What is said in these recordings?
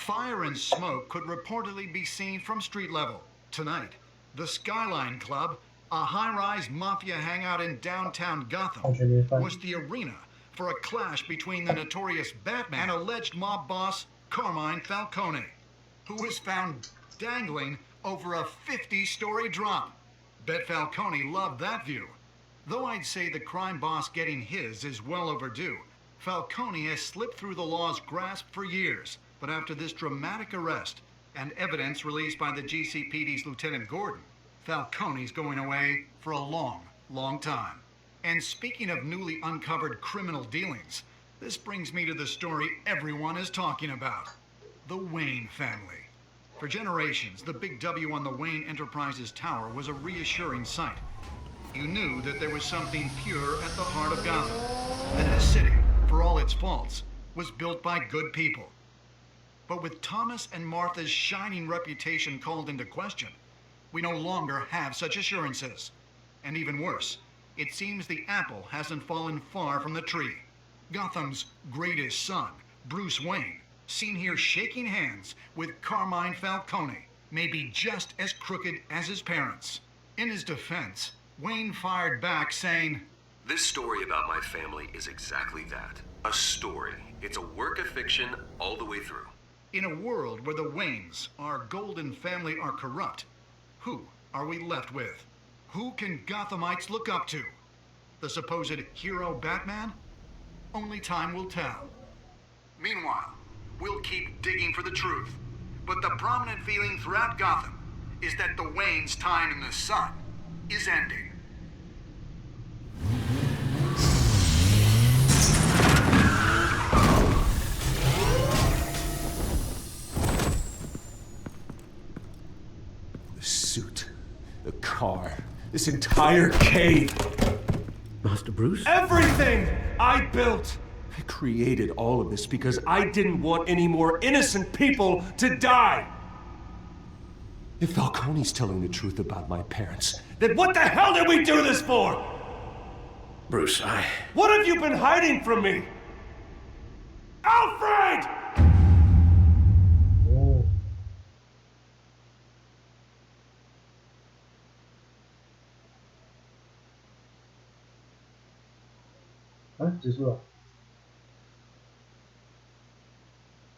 Fire and smoke could reportedly be seen from street level. Tonight, the Skyline Club, a high-rise mafia hangout in downtown Gotham, was the arena for a clash between the notorious Batman and alleged mob boss Carmine Falcone, who was found dangling over a 50-story drop. Bet Falcone loved that view. Though I'd say the crime boss getting his is well overdue, Falcone has slipped through the law's grasp for years. But after this dramatic arrest and evidence released by the GCPD's Lieutenant Gordon, Falcone's going away for a long, long time. And speaking of newly uncovered criminal dealings, this brings me to the story everyone is talking about. The Wayne family. For generations, the big W on the Wayne Enterprises Tower was a reassuring sight. You knew that there was something pure at the heart of Gotham. That this city, for all its faults, was built by good people. But with Thomas and Martha's shining reputation called into question, we no longer have such assurances. And even worse, it seems the apple hasn't fallen far from the tree. Gotham's greatest son, Bruce Wayne, seen here shaking hands with Carmine Falcone, may be just as crooked as his parents. In his defense, Wayne fired back saying, "This story about my family is exactly that. A story. It's a work of fiction all the way through." In a world where the Waynes, our golden family, are corrupt, who are we left with? Who can Gothamites look up to? The supposed hero Batman? Only time will tell. Meanwhile, we'll keep digging for the truth. But the prominent feeling throughout Gotham is that the Waynes' time in the sun is ending. The suit, the car, this entire cave. Master Bruce? Everything I built! I created all of this because I didn't want any more innocent people to die! If Falcone's telling the truth about my parents, then what the hell did we do this for? Bruce, What have you been hiding from me? Alfred! Oh. 啊，结束了。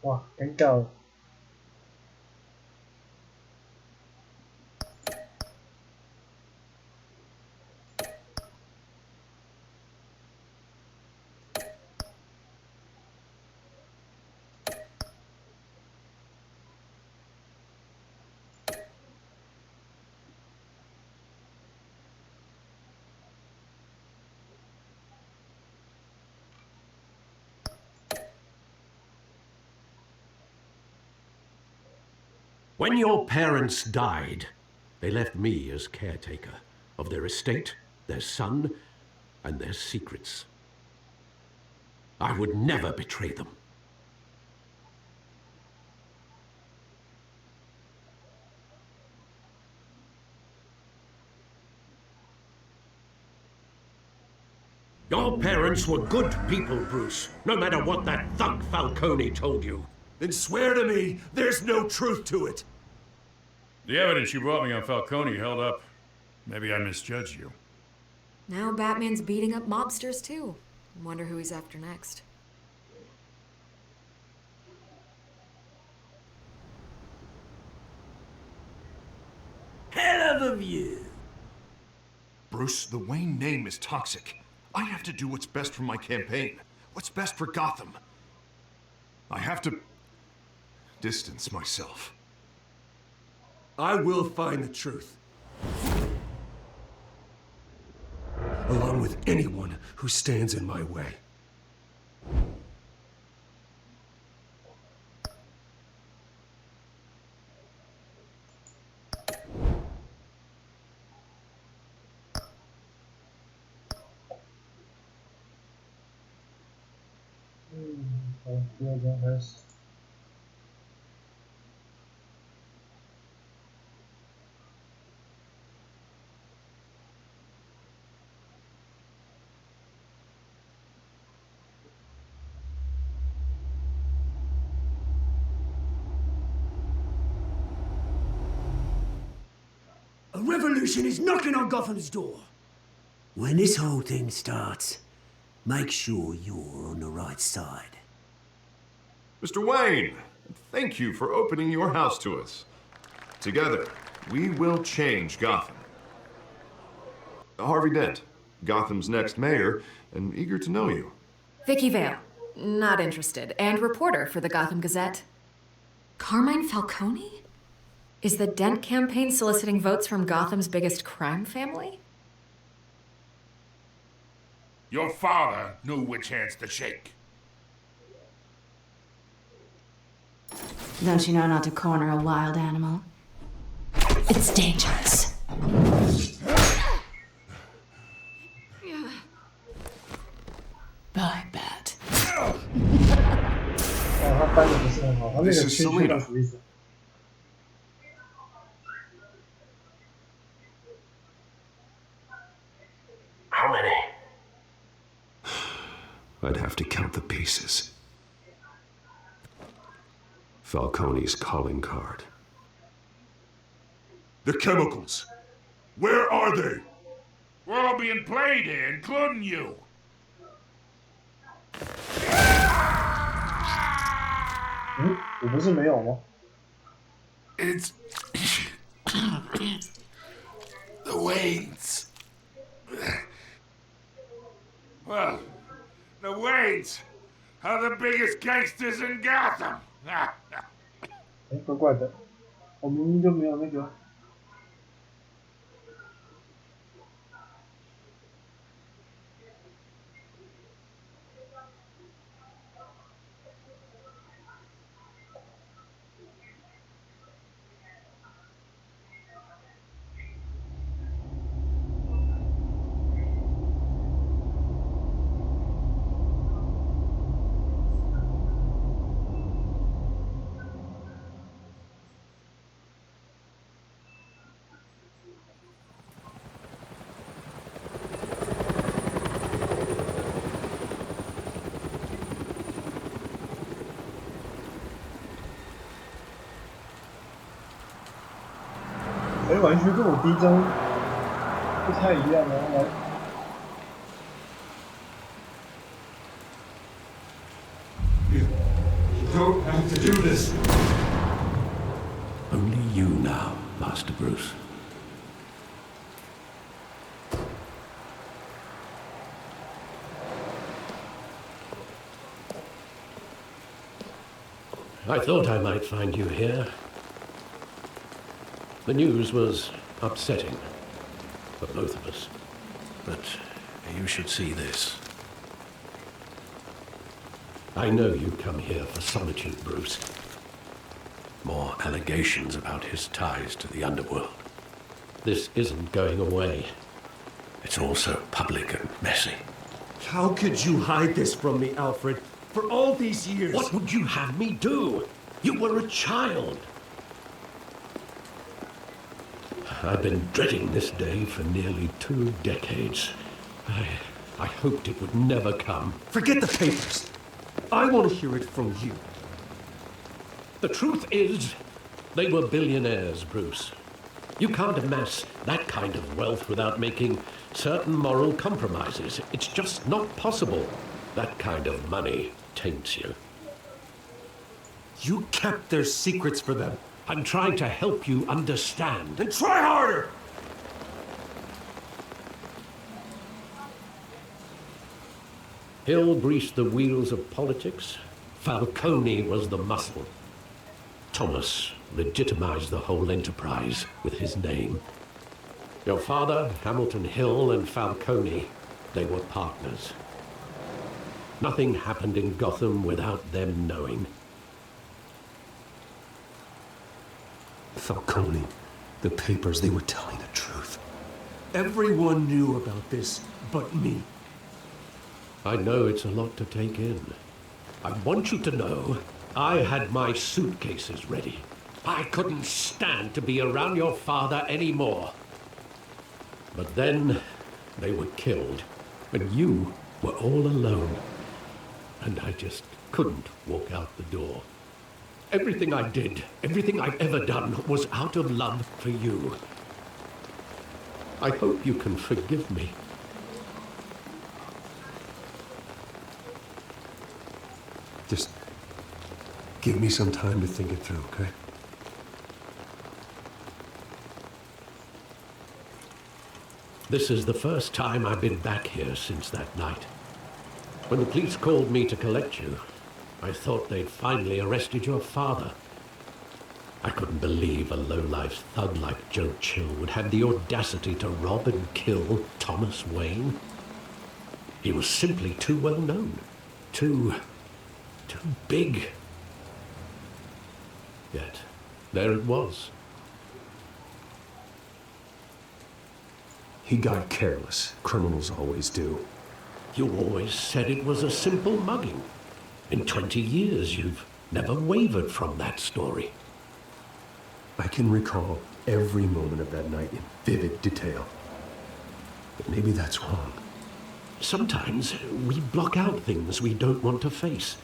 哇，尴尬了。When your parents died, they left me as caretaker of their estate, their son, and their secrets. I would never betray them. Your parents were good people, Bruce, no matter what that thug Falcone told you. Then swear to me there's no truth to it. The evidence you brought me on Falcone held up. Maybe I misjudged you. Now Batman's beating up mobsters too. Wonder who he's after next. Hell of a view. Bruce, the Wayne name is toxic. I have to do what's best for my campaign. What's best for Gotham. I have to distance myself. I will find the truth. Along with anyone who stands in my way. Hasta luego, revolution is knocking on Gotham's door. When this whole thing starts, make sure you're on the right side. Mr. Wayne, thank you for opening your house to us. Together, we will change Gotham. Harvey Dent, Gotham's next mayor, and eager to know you. Vicky Vale, not interested, and reporter for the Gotham Gazette. Carmine Falcone? Is the Dent campaign soliciting votes from Gotham's biggest crime family? Your father knew which hands to shake. Don't you know not to corner a wild animal? It's dangerous. Bye, Bat. This is Selena. How many? I'd have to count the pieces. Falcone's calling card. The chemicals. Where are they? We're all being played here, including you. It's the Waynes. Well, the Waynes are the biggest gangsters in Gotham. 怪怪的，我明明就没有那个。完全跟我第一章不太一样啊！来， You don't have to do this. Only you now, Master Bruce. I thought I might find you here. The news was upsetting for both of us, but you should see this. I know you come here for solitude, Bruce. More allegations about his ties to the underworld. This isn't going away. It's all so public and messy. How could you hide this from me, Alfred? For all these years... What would you have me do? You were a child. I've been dreading this day for nearly 2 decades. I hoped it would never come. Forget the papers. I want to hear it from you. The truth is, they were billionaires, Bruce. You can't amass that kind of wealth without making certain moral compromises. It's just not possible. That kind of money taints you. You kept their secrets for them. I'm trying to help you understand. Then try harder! Hill greased the wheels of politics. Falcone was the muscle. Thomas legitimized the whole enterprise with his name. Your father, Hamilton Hill, and Falcone, they were partners. Nothing happened in Gotham without them knowing. Falcone, the papers, they were telling the truth. Everyone knew about this but me. I know it's a lot to take in. I want you to know I had my suitcases ready. I couldn't stand to be around your father anymore. But then they were killed, and you were all alone. And I just couldn't walk out the door. Everything I did, everything I've ever done, was out of love for you. I hope you can forgive me. Just give me some time to think it through, okay? This is the first time I've been back here since that night. When the police called me to collect you, I thought they'd finally arrested your father. I couldn't believe a low-life thug like Joe Chill would have the audacity to rob and kill Thomas Wayne. He was simply too well known. Too big. Yet, there it was. He got careless. Criminals always do. You always said it was a simple mugging. In 20 years, you've never wavered from that story. I can recall every moment of that night in vivid detail. But maybe that's wrong. Sometimes we block out things we don't want to face.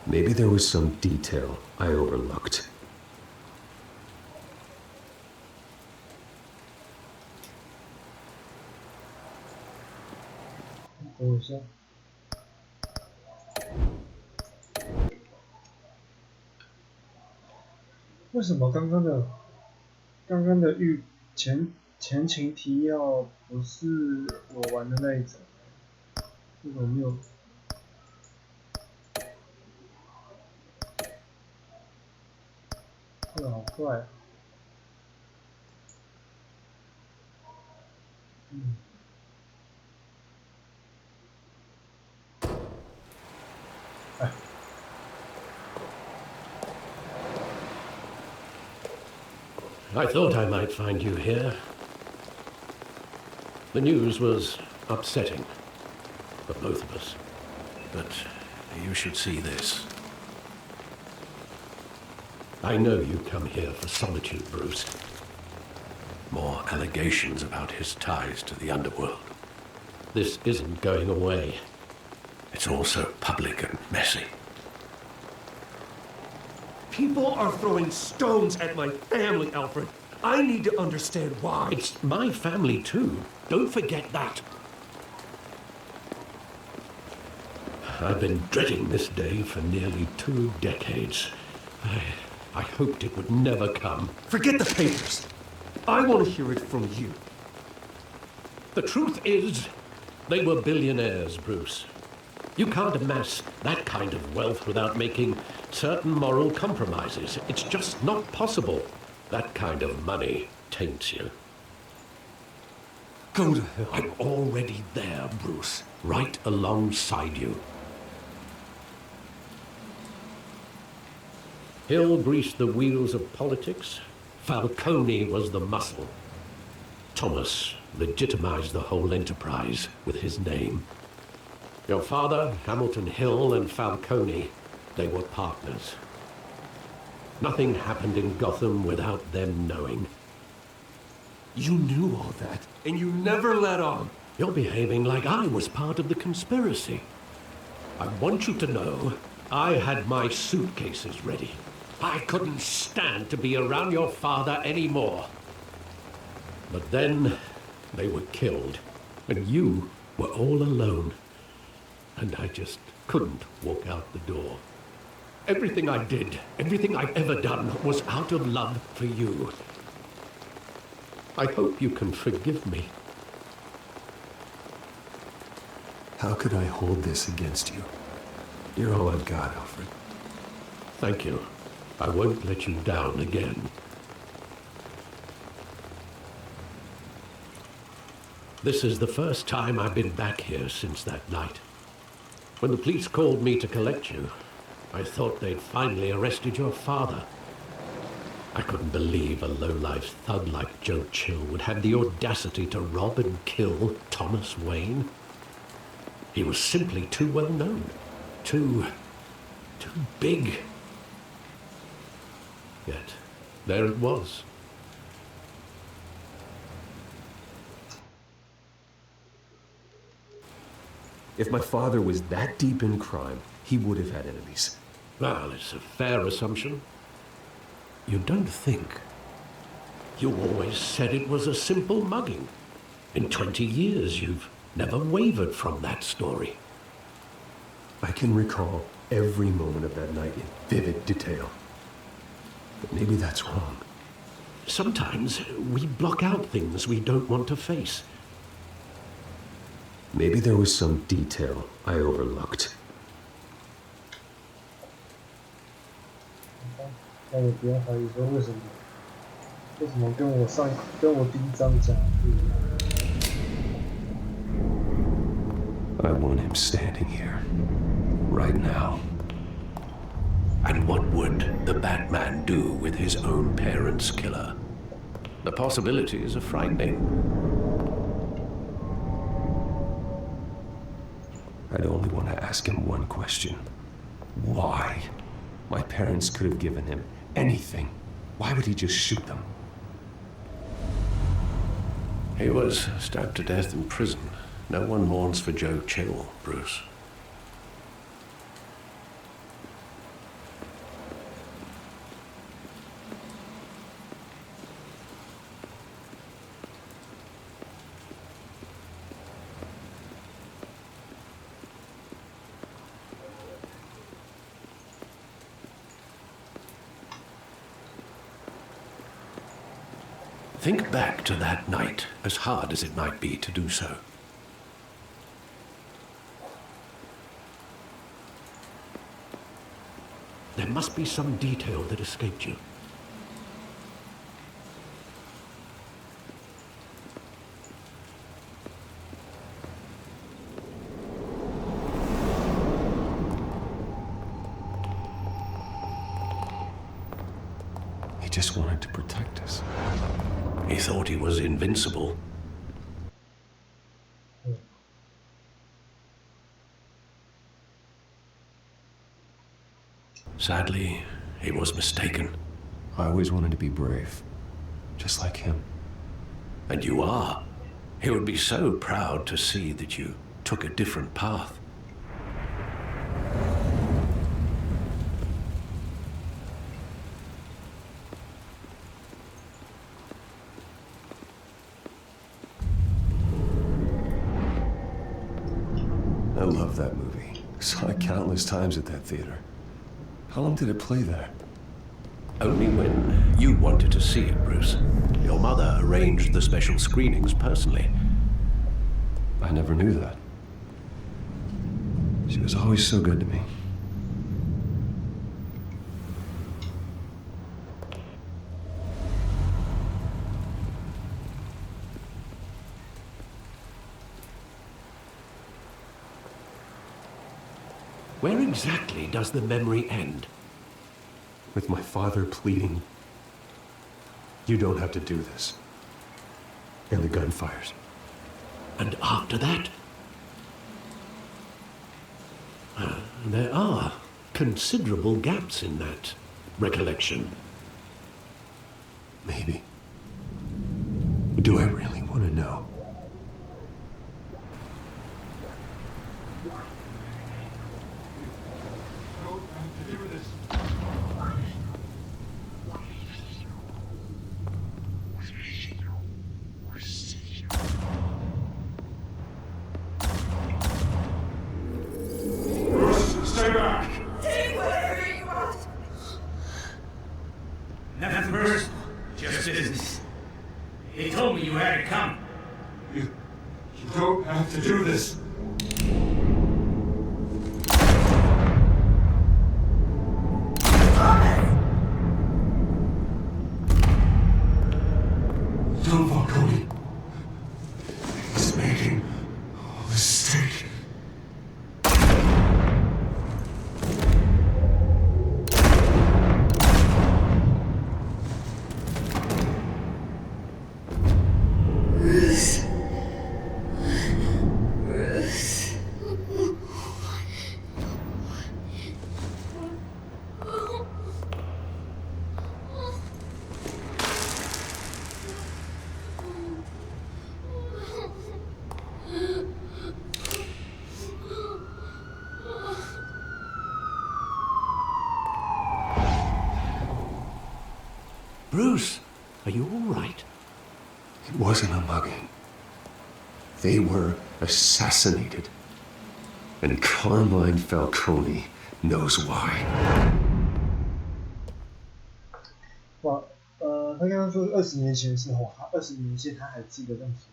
Maybe there was some detail I overlooked.为什么刚刚的前情提要不是我玩的那一种？为什么没有？这个好怪啊！哎。 I thought I might find you here. The news was upsetting for both of us. But you should see this. I know you come here for solitude, Bruce. More allegations about his ties to the underworld. This isn't going away. It's all so public and messy. People are throwing stones at my family, Alfred. I need to understand why. It's my family, too. Don't forget that. I've been dreading this day for nearly 2 decades. I hoped it would never come. Forget the papers. I want to hear it from you. The truth is, they were billionaires, Bruce. You can't amass that kind of wealth without making certain moral compromises. It's just not possible. That kind of money taints you. Go to hell. I'm already there, Bruce. Right alongside you. Hill greased the wheels of politics. Falcone was the muscle. Thomas legitimized the whole enterprise with his name. Your father, Hamilton Hill, and Falcone, they were partners. Nothing happened in Gotham without them knowing. You knew all that, and you never let on. You're behaving like I was part of the conspiracy. I want you to know I had my suitcases ready. I couldn't stand to be around your father anymore. But then they were killed, and you were all alone. And I just couldn't walk out the door. Everything I did, everything I've ever done, was out of love for you. I hope you can forgive me. How could I hold this against you? You're all I've got, Alfred. Thank you. I won't let you down again. This is the first time I've been back here since that night. When the police called me to collect you, I thought they'd finally arrested your father. I couldn't believe a low-life thug like Joe Chill would have the audacity to rob and kill Thomas Wayne. He was simply too well known. Too big. Yet, there it was. If my father was that deep in crime, he would have had enemies. Well, it's a fair assumption. You don't think. You always said it was a simple mugging. In 20 years, you've never wavered from that story. I can recall every moment of that night in vivid detail. But maybe that's wrong. Sometimes we block out things we don't want to face. Maybe there was some detail I overlooked. 那我不要怀疑说为什么跟我第一章讲的不一样。 I want him standing here, right now. And what would the Batman do with his own parents' killer? The possibilities are frightening. I'd only want to ask him one question. Why? My parents could have given him anything. Why would he just shoot them? He was stabbed to death in prison. No one mourns for Joe Chill, Bruce. Think back to that night, as hard as it might be to do so. There must be some detail that escaped you. He just wanted to protect us. He thought he was invincible. Sadly, he was mistaken. I always wanted to be brave, just like him. And you are. He would be so proud to see that you took a different path. I love that movie. Saw it countless times at that theater. How long did it play there? Only when you wanted to see it, Bruce. Your mother arranged the special screenings personally. I never knew that. She was always so good to me. Where exactly does the memory end? With my father pleading, "You don't have to do this." And the gun fires. And after that? There are considerable gaps in that recollection. Maybe. Do I really want to know? Stay back! Take whatever you want! Nothing personal, just business. He told me you had it coming. You don't have to do this. Don't Falcone. He's making a mistake. Bruce, Are you all right? It wasn't a mugging. They were assassinated. And Carmine Falcone knows why. 哇，他刚刚说20年前的事后，他20年前他还记得这么清楚。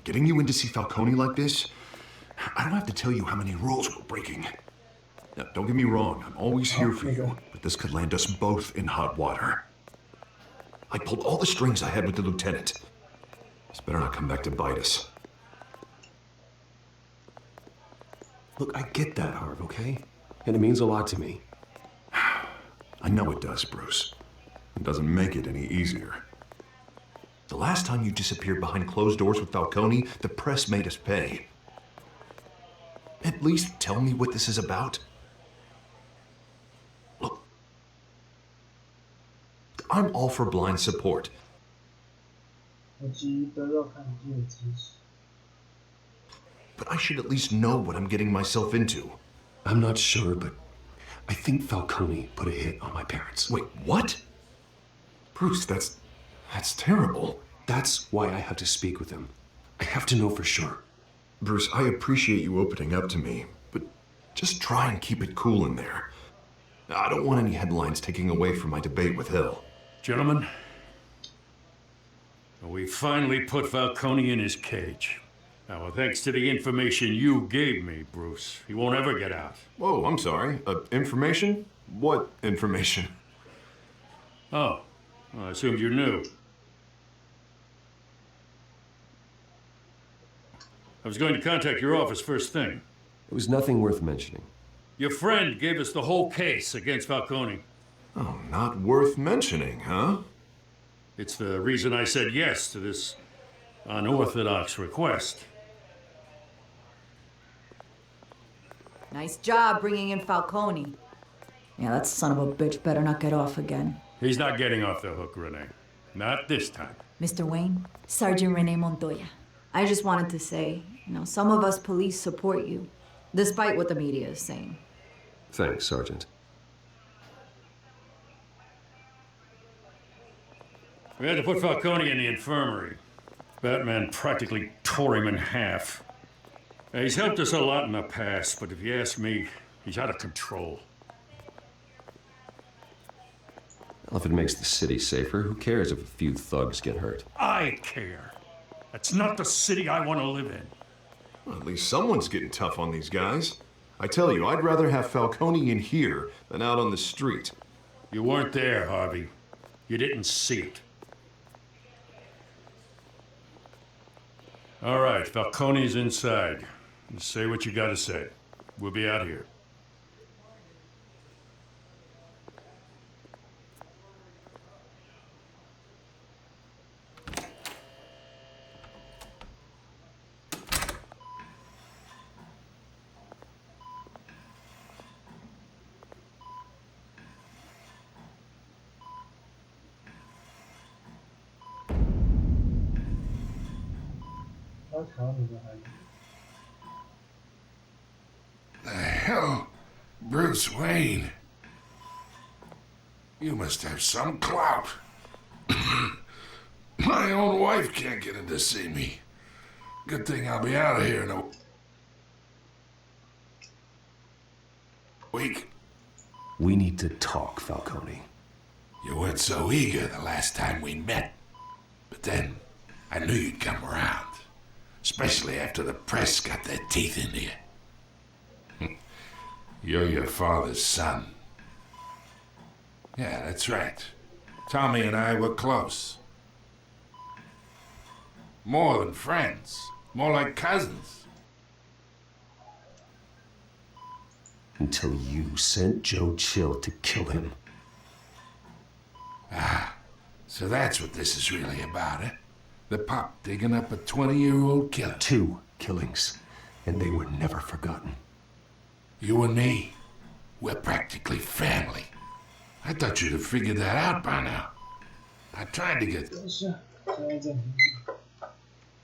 Getting you in to see Falcone like this, I don't have to tell you how many rules we're breaking. Now, don't get me wrong, I'm always here for you, but this could land us both in hot water. I pulled all the strings I had with the lieutenant. This better not come back to bite us. Look, I get that, Harv, okay? And it means a lot to me. I know it does, Bruce. It doesn't make it any easier. The last time you disappeared behind closed doors with Falcone, the press made us pay. At least tell me what this is about. Look, I'm all for blind support. But I should at least know what I'm getting myself into. I'm not sure, but I think Falcone put a hit on my parents. Wait, what? Bruce, that's terrible. That's why I have to speak with him. I have to know for sure. Bruce, I appreciate you opening up to me, but just try and keep it cool in there. I don't want any headlines taking away from my debate with Hill. Gentlemen, we finally put Falcone in his cage. Now, thanks to the information you gave me, Bruce, he won't ever get out. Whoa, I'm sorry. Information? What information? Oh, well, I assumed you knew. I was going to contact your office first thing. It was nothing worth mentioning. Your friend gave us the whole case against Falcone. Oh, not worth mentioning, huh? It's the reason I said yes to this unorthodox request. Nice job bringing in Falcone. Yeah, that son of a bitch better not get off again. He's not getting off the hook, Renee. Not this time. Mr. Wayne, Sergeant Renee Montoya. I just wanted to say, some of us police support you, despite what the media is saying. Thanks, Sergeant. We had to put Falcone in the infirmary. Batman practically tore him in half. He's helped us a lot in the past, but if you ask me, he's out of control. Well, if it makes the city safer, who cares if a few thugs get hurt? I care. That's not the city I want to live in. Well, at least someone's getting tough on these guys. I tell you, I'd rather have Falcone in here than out on the street. You weren't there, Harvey. You didn't see it. All right, Falcone's inside. Say what you gotta say. We'll be out here. The hell? Bruce Wayne? You must have some clout. My own wife can't get in to see me. Good thing I'll be out of here in a week. We need to talk, Falcone. You weren't so eager the last time we met. But then, I knew you'd come around. Especially after the press got their teeth into you. You're your father's son. Yeah, that's right. Tommy and I were close. More than friends. More like cousins. Until you sent Joe Chill to kill him. Ah, so that's what this is really about, eh? The pop digging up a 20-year-old killer. 2 killings. and they were never forgotten. You and me, we're practically family. I thought you'd have figured that out by now. I tried to get...